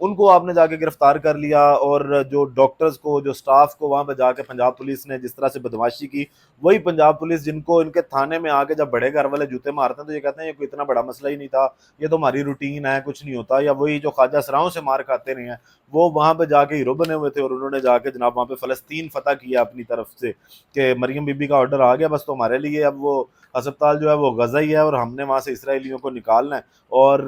ان کو آپ نے جا کے گرفتار کر لیا، اور جو ڈاکٹرز کو، جو سٹاف کو وہاں پہ جا کے پنجاب پولیس نے جس طرح سے بدماشی کی، وہی پنجاب پولیس جن کو ان کے تھانے میں آ کے جب بڑے گھر والے جوتے مارتے ہیں تو یہ کہتے ہیں یہ کوئی اتنا بڑا مسئلہ ہی نہیں تھا، یہ تو ہماری روٹین ہے، کچھ نہیں ہوتا. یا وہی جو خواجہ سراؤں سے مار کھاتے رہے ہیں، وہ وہاں پہ جا کے ہیرو بنے ہوئے تھے، اور انہوں نے جا کے جناب وہاں پہ فلسطین فتح کیا اپنی طرف سے کہ مریم بی بی کا آرڈر آ گیا، بس تو ہمارے لیے اب وہ ہسپتال جو ہے وہ غزہ ہی ہے، اور ہم نے وہاں سے اسرائیلیوں کو نکالنا ہے اور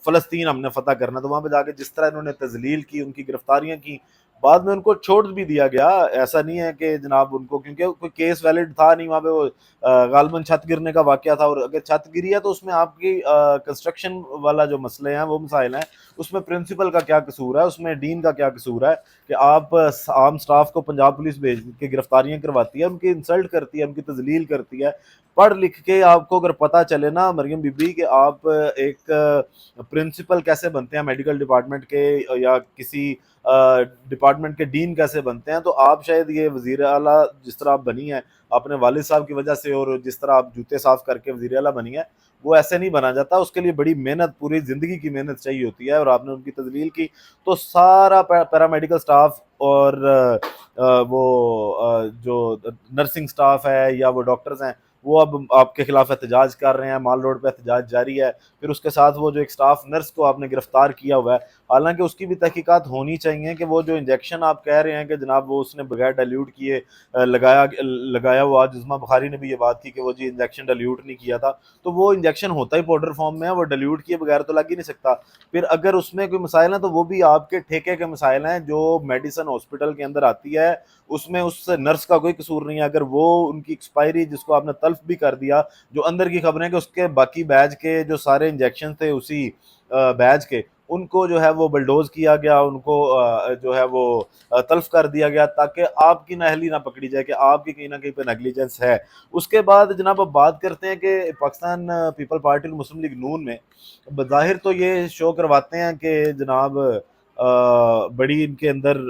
فلسطین ہم نے فتح کرنا. تو وہاں پہ جا کے جس طرح انہوں نے تذلیل کی، ان کی گرفتاریاں کی، بعد میں ان کو چھوڑ بھی دیا گیا. ایسا نہیں ہے کہ جناب ان کو، کیونکہ کوئی کیس ویلڈ تھا نہیں وہاں پہ، وہ غالباً چھت گرنے کا واقعہ تھا، اور اگر چھت گری ہے تو اس میں آپ کی کنسٹرکشن والا جو مسئلے ہیں وہ مسائل ہیں، اس میں پرنسپل کا کیا قصور ہے، اس میں ڈین کا کیا قصور ہے کہ آپ عام سٹاف کو پنجاب پولیس بھیج کے گرفتاریاں کرواتی ہے، ان کی انسلٹ کرتی ہے، ان کی تذلیل کرتی ہے. پڑھ لکھ کے آپ کو اگر پتہ چلے نا مریم بی بی کہ آپ ایک پرنسپل کیسے بنتے ہیں میڈیکل ڈپارٹمنٹ کے، یا کسی ڈپارٹمنٹ کے ڈین کیسے بنتے ہیں، تو آپ شاید یہ وزیر اعلیٰ جس طرح آپ بنی ہیں اپنے والد صاحب کی وجہ سے، اور جس طرح آپ جوتے صاف کر کے وزیر اعلیٰ بنی ہے، وہ ایسے نہیں بنا جاتا. اس کے لیے بڑی محنت، پوری زندگی کی محنت چاہیے ہوتی ہے، اور آپ نے ان کی تذلیل کی تو سارا پیرامیڈیکل سٹاف اور وہ جو نرسنگ سٹاف ہے یا وہ ڈاکٹرز ہیں، وہ اب آپ کے خلاف احتجاج کر رہے ہیں. مال روڈ پہ احتجاج جاری ہے. پھر اس کے ساتھ وہ جو ایک سٹاف نرس کو آپ نے گرفتار کیا ہوا ہے، حالانکہ اس کی بھی تحقیقات ہونی چاہیے کہ وہ جو انجیکشن آپ کہہ رہے ہیں کہ جناب وہ اس نے بغیر ڈائلیوٹ کیے لگایا ہوا. جسمہ بخاری نے بھی یہ بات کی کہ وہ جی انجیکشن ڈائلیوٹ نہیں کیا تھا، تو وہ انجیکشن ہوتا ہی پاؤڈر فارم میں ہے، وہ ڈائلیوٹ کیے بغیر تو لگ ہی نہیں سکتا. پھر اگر اس میں کوئی مسائل ہیں تو وہ بھی آپ کے ٹھیکے کے مسائل ہیں، جو میڈیسن ہاسپٹل کے اندر آتی ہے اس میں اس نرس کا کوئی قصور نہیں ہے. اگر وہ ان کی ایکسپائری جس کو آپ نے تلف بھی کر دیا، جو اندر کی خبریں کہ اس کے باقی بیچ کے جو سارے انجیکشن تھے اسی بیچ کے، ان کو جو ہے وہ بلڈوز کیا گیا، ان کو جو ہے وہ تلف کر دیا گیا تاکہ آپ کی نااہلی نہ پکڑی جائے کہ آپ کی کہیں نہ کہیں پہ نیگلیجنس ہے. اس کے بعد جناب اب بات کرتے ہیں کہ پاکستان پیپل پارٹی مسلم لیگ نون میں بظاہر تو یہ شو کرواتے ہیں کہ جناب بڑی ان کے اندر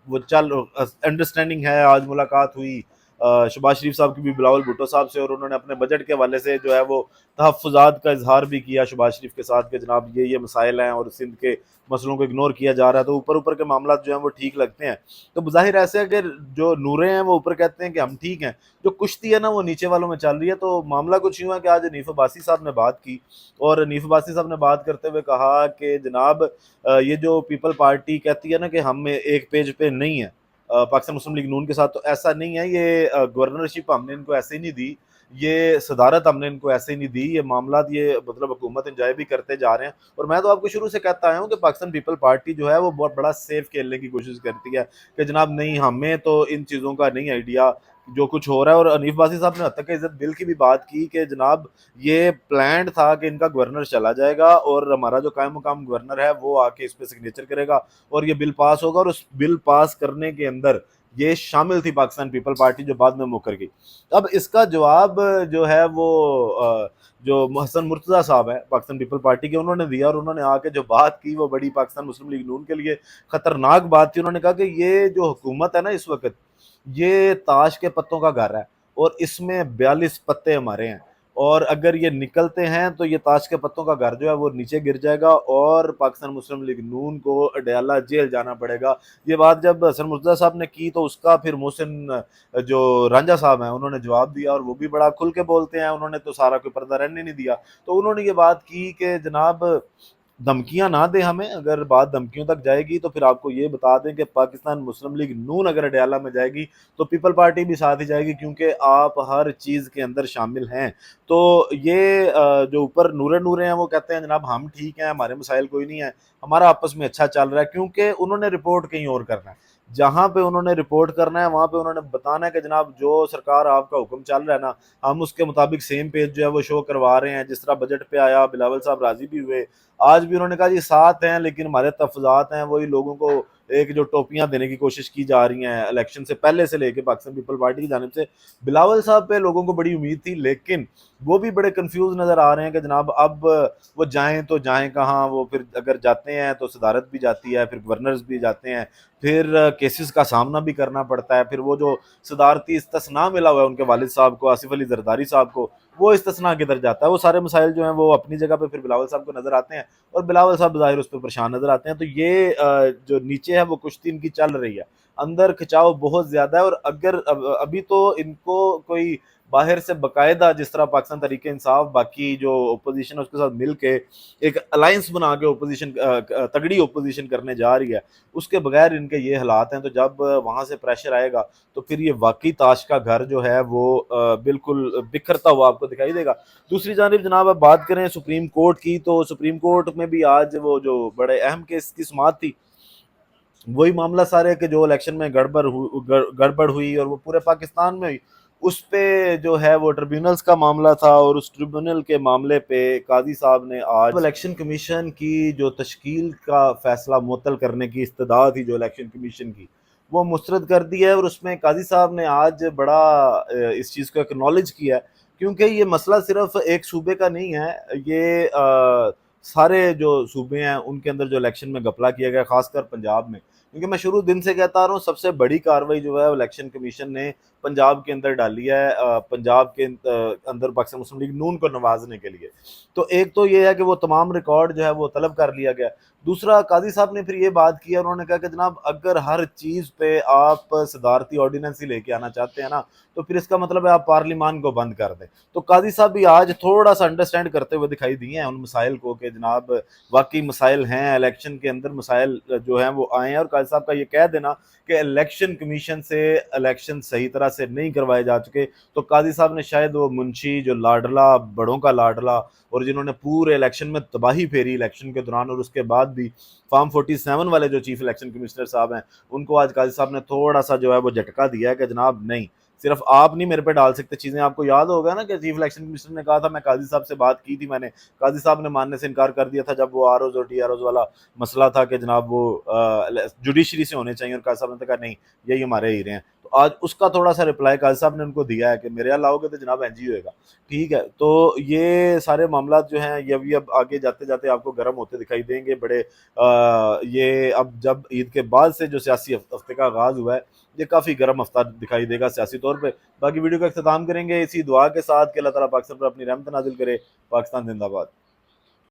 وہ چل انڈرسٹینڈنگ ہے. آج ملاقات ہوئی شہباز شریف صاحب کی بھی بلاول بھٹو صاحب سے، اور انہوں نے اپنے بجٹ کے حوالے سے جو ہے وہ تحفظات کا اظہار بھی کیا شہباز شریف کے ساتھ کہ جناب یہ مسائل ہیں اور سندھ کے مسئلوں کو اگنور کیا جا رہا ہے. تو اوپر کے معاملات جو ہیں وہ ٹھیک لگتے ہیں. تو بظاہر ایسے ہے کہ جو نورے ہیں وہ اوپر کہتے ہیں کہ ہم ٹھیک ہیں، جو کشتی ہے نا وہ نیچے والوں میں چل رہی ہے. تو معاملہ کچھ یوں ہے کہ آج حنیف عباسی صاحب نے بات کی، اور حنیف عباسی صاحب نے بات کرتے ہوئے کہا کہ جناب یہ جو پیپل پارٹی کہتی ہے نا کہ ہم ایک پیج پہ نہیں ہے پاکستان مسلم لیگ نون کے ساتھ، تو ایسا نہیں ہے. یہ گورنرشپ ہم نے ان کو ایسے ہی نہیں دی، یہ صدارت ہم نے ان کو ایسے ہی نہیں دی، یہ معاملات یہ مطلب حکومت انجوائے بھی کرتے جا رہے ہیں. اور میں تو آپ کو شروع سے کہتا آیا ہوں کہ پاکستان پیپل پارٹی جو ہے وہ بہت بڑا سیف کھیلنے کی کوشش کرتی ہے کہ جناب نہیں ہمیں تو ان چیزوں کا نہیں آئیڈیا جو کچھ ہو رہا ہے. اور حنیف باسی صاحب نے حد تک عزت بل کی بھی بات کی کہ جناب یہ پلانڈ تھا کہ ان کا گورنر چلا جائے گا اور ہمارا جو قائم مقام گورنر ہے وہ آ کے اس پہ سگنیچر کرے گا اور یہ بل پاس ہوگا. اور اس بل پاس کرنے کے اندر یہ شامل تھی پاکستان پیپل پارٹی جو بعد میں مکر گئی. اب اس کا جواب جو ہے وہ جو محسن مرتضیٰ صاحب ہیں پاکستان پیپل پارٹی کے، انہوں نے دیا، اور انہوں نے آ کے جو بات کی وہ بڑی پاکستان مسلم لیگ نون کے لیے خطرناک بات تھی. انہوں نے کہا کہ یہ جو حکومت ہے نا اس وقت، یہ تاش کے پتوں کا گھر ہے اور اس میں 42 پتے ہمارے ہیں، اور اگر یہ نکلتے ہیں تو یہ تاش کے پتوں کا گھر جو ہے وہ نیچے گر جائے گا اور پاکستان مسلم لیگ نون کو اڈیالہ جیل جانا پڑے گا. یہ بات جب حسن مرتضیٰ صاحب نے کی تو اس کا پھر محسن جو رانجھا صاحب ہیں انہوں نے جواب دیا، اور وہ بھی بڑا کھل کے بولتے ہیں، انہوں نے تو سارا کوئی پردہ رہنے نہیں دیا. تو انہوں نے یہ بات کی کہ جناب دھمکیاں نہ دیں ہمیں، اگر بات دھمکیوں تک جائے گی تو پھر آپ کو یہ بتا دیں کہ پاکستان مسلم لیگ نون اگر اڈیالہ میں جائے گی تو پیپل پارٹی بھی ساتھ ہی جائے گی، کیونکہ آپ ہر چیز کے اندر شامل ہیں. تو یہ جو اوپر نورے ہیں وہ کہتے ہیں جناب ہم ٹھیک ہیں، ہمارے مسائل کوئی نہیں ہے، ہمارا آپس میں اچھا چل رہا ہے، کیونکہ انہوں نے رپورٹ کہیں اور کرنا ہے. جہاں پہ انہوں نے رپورٹ کرنا ہے وہاں پہ انہوں نے بتانا ہے کہ جناب جو سرکار آپ کا حکم چل رہا ہے نا، ہم اس کے مطابق سیم پیج جو ہے وہ شو کروا رہے ہیں. جس طرح بجٹ پہ آیا بلاول صاحب راضی بھی ہوئے، آج بھی انہوں نے کہا جی ساتھ ہیں لیکن ہمارے تحفظات ہیں وہی لوگوں کو ایک جو ٹوپیاں دینے کی کوشش کی جا رہی ہیں الیکشن سے پہلے سے لے کے پاکستان پیپل پارٹی کی جانب سے. بلاول صاحب پہ لوگوں کو بڑی امید تھی لیکن وہ بھی بڑے کنفیوز نظر آ رہے ہیں کہ جناب اب وہ جائیں تو جائیں کہاں. وہ پھر اگر جاتے ہیں تو صدارت بھی جاتی ہے، پھر گورنرز بھی جاتے ہیں، پھر کیسز کا سامنا بھی کرنا پڑتا ہے، پھر وہ جو صدارتی استثناء ملا ہوا ہے ان کے والد صاحب کو، آصف علی زرداری صاحب کو، وہ استثناء کدھر جاتا ہے؟ وہ سارے مسائل جو ہیں وہ اپنی جگہ پہ پھر بلاول صاحب کو نظر آتے ہیں، اور بلاول صاحب ظاہر اس پہ پریشان نظر آتے ہیں. تو یہ جو نیچے ہے وہ کشتی ان کی چل رہی ہے، اندر کھچاؤ بہت زیادہ ہے. اور اگر ابھی تو ان کو کوئی باہر سے باقاعدہ، جس طرح پاکستان تحریک انصاف باقی جو اپوزیشن ہے اس کے ساتھ مل کے ایک الائنس بنا کے اپوزیشن تگڑی اپوزیشن کرنے جا رہی ہے، اس کے بغیر ان کے یہ حالات ہیں. تو جب وہاں سے پریشر آئے گا تو پھر یہ واقعی تاش کا گھر جو ہے وہ بالکل بکھرتا ہوا آپ کو دکھائی دے گا. دوسری جانب جناب اب بات کریں سپریم کورٹ کی، تو سپریم کورٹ میں بھی آج وہ جو بڑے اہم کیس کی سماعت تھی، وہی معاملہ سارے کہ جو الیکشن میں گڑبڑ ہوئی اور وہ پورے پاکستان میں ہوئی، اس پہ جو ہے وہ ٹریبیونلز کا معاملہ تھا. اور اس ٹریبیونل کے معاملے پہ قاضی صاحب نے آج الیکشن کمیشن کی جو تشکیل کا فیصلہ معطل کرنے کی استدعا تھی جو الیکشن کمیشن کی، وہ مسترد کر دی ہے. اور اس میں قاضی صاحب نے آج بڑا اس چیز کو اکنالج کیا ہے، کیونکہ یہ مسئلہ صرف ایک صوبے کا نہیں ہے، یہ سارے جو صوبے ہیں ان کے اندر جو الیکشن میں گپلا کیا گیا، خاص کر پنجاب میں. کیونکہ میں شروع دن سے کہتا آ رہا ہوں سب سے بڑی کاروائی جو ہے الیکشن کمیشن نے پنجاب کے اندر ڈالی ہے، پنجاب کے اندر پاکستان مسلم لیگ نون کو نوازنے کے لیے. تو ایک تو یہ ہے کہ وہ تمام ریکارڈ جو ہے وہ طلب کر لیا گیا. دوسرا، قاضی صاحب نے پھر یہ بات کی، انہوں نے کہا کہ جناب اگر ہر چیز پہ آپ صدارتی آرڈیننس ہی لے کے آنا چاہتے ہیں نا، تو پھر اس کا مطلب ہے آپ پارلیمان کو بند کر دیں. تو قاضی صاحب بھی آج تھوڑا سا انڈرسٹینڈ کرتے ہوئے دکھائی دیے ہیں ان مسائل کو کہ جناب واقعی مسائل ہیں، الیکشن کے اندر مسائل جو ہیں وہ آئے ہیں. اور قاضی صاحب کا یہ کہہ دینا کہ الیکشن کمیشن سے الیکشن صحیح طرح سے نہیں کروائے جا چکے، تو قاضی صاحب نے شاید وہ منشی جو لاڈلا، بڑوں کا لاڈلا، اور جنہوں نے پورے الیکشن میں تباہی پھیری الیکشن کے دوران اور اس کے بعد بھی، فارم 47 والے جو چیف الیکشن کمشنر صاحب ہیں، ان کو آج قاضی صاحب نے تھوڑا سا جو ہے وہ جھٹکا دیا ہے کہ جناب نہیں، صرف آپ نہیں میرے پہ ڈال سکتے چیزیں. آپ کو یاد ہوگا نا کہ چیف الیکشن کمشنر نے کہا تھا میں قاضی صاحب سے بات کی تھی، میں نے قاضی صاحب نے ماننے سے انکار کر دیا تھا جب وہ آر اوز اور ٹی آر اوز والا مسئلہ تھا کہ جناب وہ جوڈیشری سے ہونے چاہیے، اور قاضی صاحب نے کہا نہیں یہی ہمارے ہیرے ہیں. تو آج اس کا تھوڑا سا رپلائی قاضی صاحب نے ان کو دیا ہے کہ میرے یہاں لاؤ گے تو جناب این جی ہوئے گا. ٹھیک ہے، تو یہ سارے معاملات جو ہیں یہ ابھی اب آگے جاتے جاتے آپ کو گرم ہوتے دکھائی دیں گے بڑے. یہ اب جب عید کے بعد سے جو سیاسی ہفتے کا آغاز ہوا ہے، یہ کافی گرم ہفتہ دکھائی دے گا سیاسی طور پہ. باقی ویڈیو کا اختتام کریں گے اسی دعا کے ساتھ کہ اللہ تعالیٰ پاکستان پر اپنی رحمت نازل کرے. پاکستان زندہ باد.